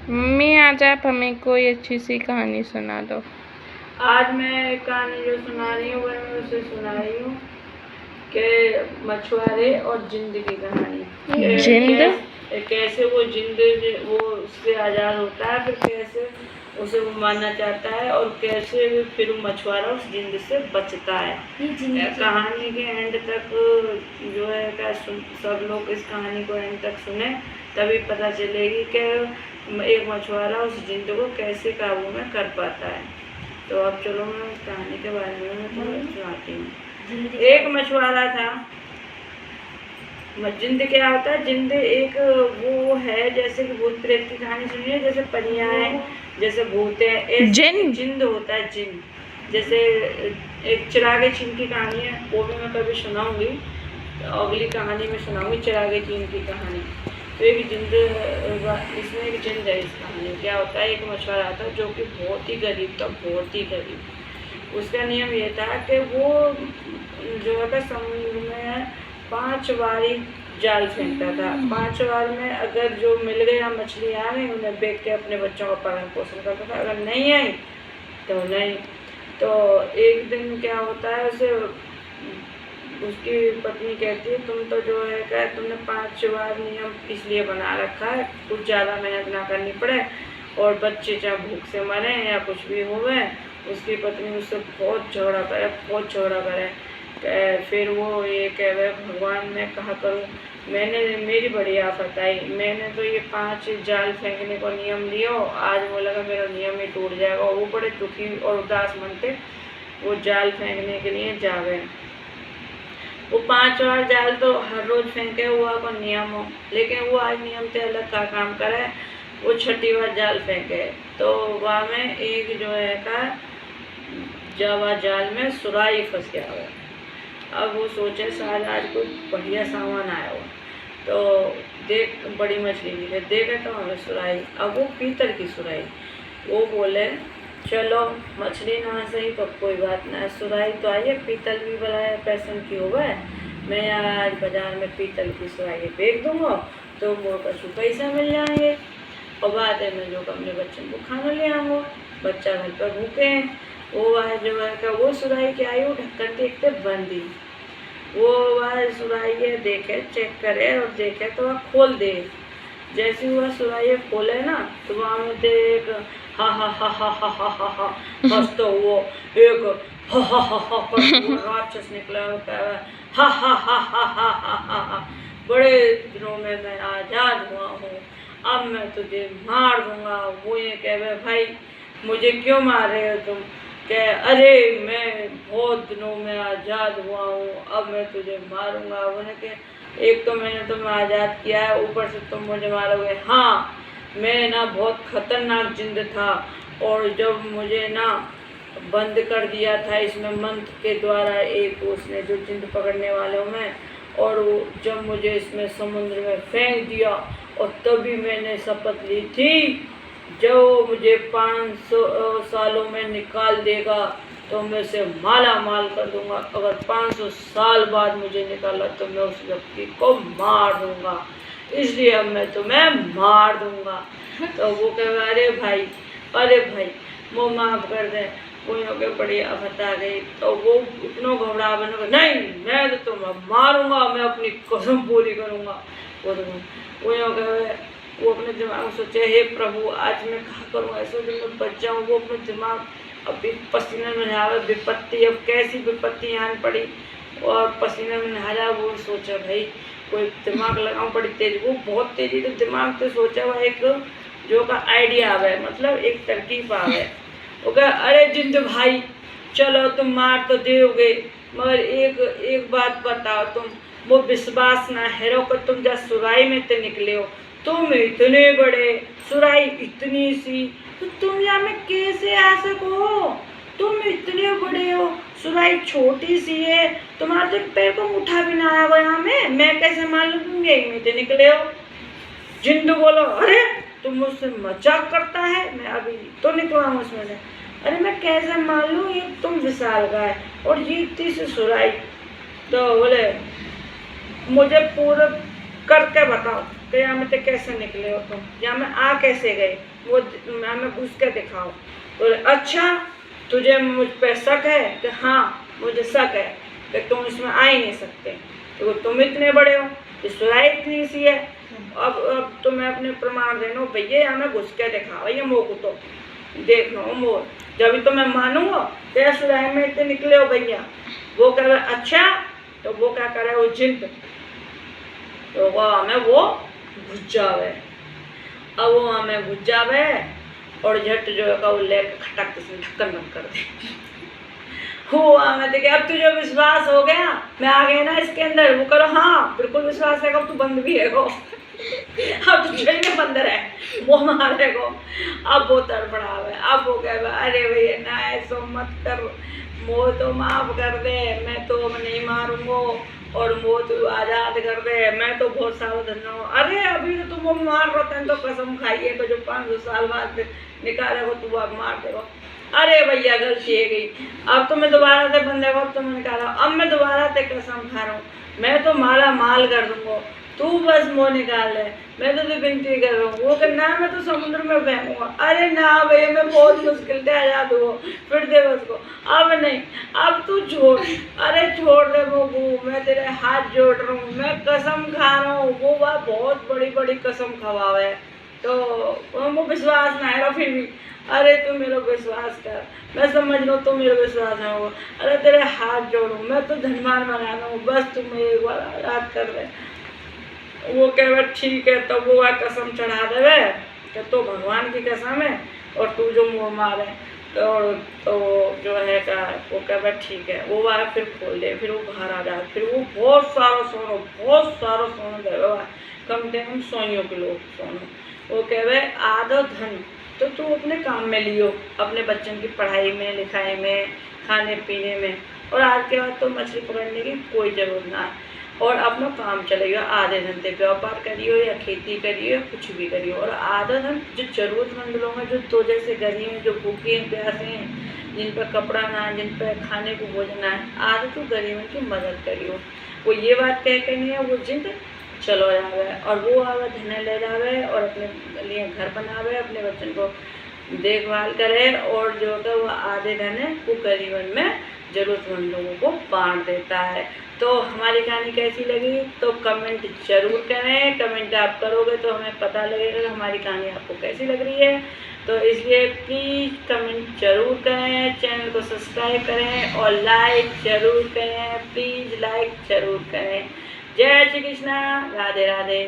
Mummy आज आप हमें कोई अच्छी सी कहानी सुना दो। आज मैं एक कहानी जो सुना रही हूँ वह मैं उसे सुना रही हूँ कि मछुआरे और जिंद की कहानी। जिंद? कैसे वो जिंद वो उससे आज़ाद होता है, फिर कैसे उसे वो मारना चाहता है और कैसे फिर वो मछुआरा उस जिंद से बचता है। कहानी के एंड तक जो है क्या सब लोग इस कहानी को एंड तक सुने, तभी पता चलेगी कि एक मछुआरा उस जिंद को कैसे काबू में कर पाता है। तो अब चलो मैं उस कहानी के बारे में मैं तुम्हें सुनाती हूँ। एक मछुआरा था। जिंद क्या होता है? जिंद एक वो है जैसे कि भूत प्रेत की कहानी सुनी है, जैसे परियां हैं, जैसे भूत है, जिंद होता है जिन। जैसे एक चिरागे चीन की कहानी है, वो भी मैं कभी सुनाऊंगी, अगली कहानी में सुनाऊंगी चिरागे चीन की कहानी। तो एक जिंद, इसमें एक जिंद है। इस कहानी क्या होता है, एक मछुआरा था जो कि बहुत ही गरीब था, बहुत ही गरीब। उसका नियम ये था कि वो जो है समुद्र में 5 बारी जाल फेंकता था। 5 बार में अगर जो मिल गया मछली आ गई, उन्हें बेच के अपने बच्चों का पालन पोषण करता था। अगर नहीं आई तो नहीं। तो एक दिन क्या होता है, उसे उसकी पत्नी कहती है तुम तो जो है क्या तुमने 5 बार नियम इसलिए बना रखा है कुछ ज़्यादा मेहनत ना करनी पड़े और बच्चे चाहे भूख से मरे या कुछ भी हो गए। उसकी पत्नी उससे बहुत झगड़ा करे, बहुत झगड़ा करे। फिर वो ये कह रहे भगवान मैं कहा करूँ, मैंने मेरी बड़ी आफत आई, मैंने तो ये 5 जाल फेंकने को नियम लिया, आज वो लगा मेरा नियम ही टूट जाएगा। और वो बड़े दुखी और उदास मन थे, वो जाल फेंकने के लिए जा गए। वो 5 बार जाल तो हर रोज फेंके हुआ को नियम हो, लेकिन वो आज नियम से अलग का काम करे। वो 6ठी बार जाल फेंके तो वहाँ में एक जो है का जावा जाल में सुराही फंस गया हुआ। अब वो सोचे शायद आज कोई बढ़िया सामान आया हुआ, तो देख बड़ी मछली मिले, देखे तो हमें सुराही। अब वो पीतल की सुराही। वो बोले चलो मछली ना सही तो कोई बात ना, सुराही तो आई है, पीतल भी बनाया पैसन की हो गए, मैं आज बाजार में पीतल की सुराही बेच दूंगा तो मोर कछु पैसा मिल जाएंगे और बाद में जो अपने बच्चों को खाना ले आऊँगा, बच्चा घर पर भूखे हैं। वो वह जो है वो सुराही के आई, वो ढक्कन देखते बंदी। वो वह सुराही देखे, चेक करे और देखे तो वह खोल दे। जैसे वह सुराही खोले ना तो वहाँ में देख हा हा हा हा हा हा हा हा हंसता वो एक हा हा हा हा राक्षस निकला होता है, हा हा हा हा हा हा हा हा। बड़े दिनों में मैं आज़ाद हुआ हूँ, अब मैं तुझे मार दूंगा। वो ये कहे भाई मुझे क्यों मार रहे हो तुम? कह अरे मैं बहुत दिनों में आज़ाद हुआ हूँ, अब मैं तुझे मारूंगा। उन्हें कह एक तो मैंने तुम्हें आज़ाद किया है, ऊपर से तुम मुझे मारोगे। हाँ मैं ना बहुत खतरनाक जिंद था, और जब मुझे ना बंद कर दिया था इसमें मंत्र के द्वारा, एक उसने जो जिंद पकड़ने वालों में, और वो जब मुझे इसमें समुद्र में फेंक दिया और तभी मैंने शपथ ली थी जो मुझे 500 सालों में निकाल देगा तो मैं उसे माला माल कर दूंगा। अगर 500 साल बाद मुझे निकाला तो मैं उस व्यक्ति को मार दूंगा, इसलिए अब मैं तुम्हें मार दूंगा। तो वो कह अरे भाई वो माफ़ कर दे। कोई हो गया बड़ी आफत आ गई तो वो इतना घबरा बना, नहीं मैं तो तुम्हें मारूंगा, मैं अपनी कसम पूरी करूंगा। वो हो गया, वो अपने दिमाग में सोचे हे प्रभु आज मैं क्या करूँ ऐसे जो मैं बच जाऊँ। वो अपने दिमाग अभी पसीने में नहावे, विपत्ति अब कैसी विपत्ति आन पड़ी और पसीने में नहाया। वो सोचा भाई कोई दिमाग लगाऊँ, बड़ी तेज, वो बहुत तेजी तो दिमाग तो सोचा हुआ एक जो का आइडिया आवे, मतलब एक तरकीब आवे। वो कहा अरे जिंद भाई चलो तुम मार तो दोगे, मगर एक बात बताओ, तुम वो विश्वास ना हेरो को तुम जब सुराही में ते निकले हो, तुम इतने बड़े, सुराही इतनी सी, तो तुम यहाँ में कैसे आ सको? तुम इतने बड़े हो, सुराही छोटी सी है, तुम्हारे तो पैर को उठा भी ना आया यहाँ में, मैं कैसे मान लूँ तुम यही में ते निकले हो? जिंदू बोलो अरे तुम मुझसे मजाक करता है, मैं अभी तो निकला हूँ उसमें से। अरे मैं कैसे मान लूँ ये तुम विशाल गाय और ये इतनी सी सुराही? तो बोले मुझे पूरा करके बताओ। कि यहाँ में तो कैसे निकले हो तुम, यहाँ में आ कैसे गए, वो यहाँ में घुस के दिखाओ। बोले अच्छा तुझे मुझ पे शक है? कि हाँ मुझे शक है कि तुम इसमें आ ही नहीं सकते, तो तुम इतने बड़े हो, सुराई इतनी सी है, अब तुम्हें अपने प्रमाण देनो भैया, यहाँ में घुस के दिखाओ ये मोह तो देख लो मोर, जब तो मैं मानूंगा तेरा सुराई में इतने निकले हो भैया। वो कह रहा अच्छा, तो वो क्या करे वो जिंद, तो वो हमें वो घुस जावे, अब वो हमें घुस जावे और झट जो है वो लेकर खटक से ढक्कन बंद कर दे। वो हमें देखे अब तुझे विश्वास हो गया मैं आ गई ना इसके अंदर, वो करो हाँ बिल्कुल विश्वास है, अब तू बंद भी है गो, अब तो छड़ी में बंदर है वो मारे गो। अब वो तड़फड़ावे, अब वो कहे अरे भैया ना ऐसा मत कर, वो तो माफ कर दे, मैं तो नहीं मारूंगो, और वो तो आजाद कर दे, मैं तो बहुत सारा धन्य हूँ। अरे अभी तो तुम वो मार रहे तो कसम खाइए तो जो 500 साल बाद निकाले हो तू अब मार दे। अरे भैया गलती है गई, अब तो मैं दोबारा से बंदे को तो मैं निकाला, अब मैं दोबारा से कसम खा रहा हूँ, मैं तो माला माल कर दूंगा, तू बस मुँह निकाल ले, मैं तो विनती कर रहा हूँ। वो कहना मैं तो समुद्र में बहूँगा। अरे ना भैया मैं बहुत मुश्किल से आजाद हुआ, फिर दे उसको, अब नहीं, अब तू छोड़, अरे छोड़ दे बबू, मैं तेरे हाथ जोड़ रहा हूँ, मैं कसम खा रहा हूँ। वो बात बहुत बड़ी बड़ी कसम खवावे, तो वो विश्वास ना है फिर भी, अरे तू मेरा विश्वास कर, मैं समझ लो तू मेरा विश्वास है वो, अरे तेरे हाथ जोड़ू, मैं तो धनवान बना रहा हूँ, बस तू मेरे एक बार याद कर दे। वो कहे ठीक है, तब वो कसम चढ़ा देवे कि तो भगवान की कसम है और तू जो मुँह मारे, तो जो है का वो कहे ठीक है, वो वह फिर खोल दे, फिर वो बाहर आ जाए, फिर वो बहुत सारा सोना देवे, कम से कम 100 किलो सोना। वो कहे आधा धन तो तू अपने काम में लियो, अपने बच्चों की पढ़ाई में, लिखाई में, खाने पीने में, और आज के बाद तो मछली पकड़ने की कोई ज़रूरत ना है, और अपना काम चलेगा। आधे धन से व्यापार करियो या खेती करियो या कुछ भी करियो, और आधा धन जो जरूरतमंद लोग हैं, जो तो जैसे गरीब हैं, जो भूखे हैं प्यासे हैं, जिन पर कपड़ा ना है, जिन पर खाने को भोजन ना है, आधा तो गरीबों की मदद करियो। वो ये बात कह के नहीं है, वो जिंद चलो जावे और वो आवे धन ले जावे और अपने लिए घर बनावे, अपने बच्चन को देखभाल करे, और जो है वो आधे धन है वो गरीबन में ज़रूरतमंद लोगों को बांट देता है। तो हमारी कहानी कैसी लगी तो कमेंट जरूर करें, कमेंट आप करोगे तो हमें पता लगेगा कि हमारी कहानी आपको कैसी लग रही है। तो इसलिए प्लीज़ कमेंट जरूर करें, चैनल को सब्सक्राइब करें और लाइक जरूर करें, प्लीज़ लाइक जरूर करें। जय श्री कृष्णा, राधे राधे।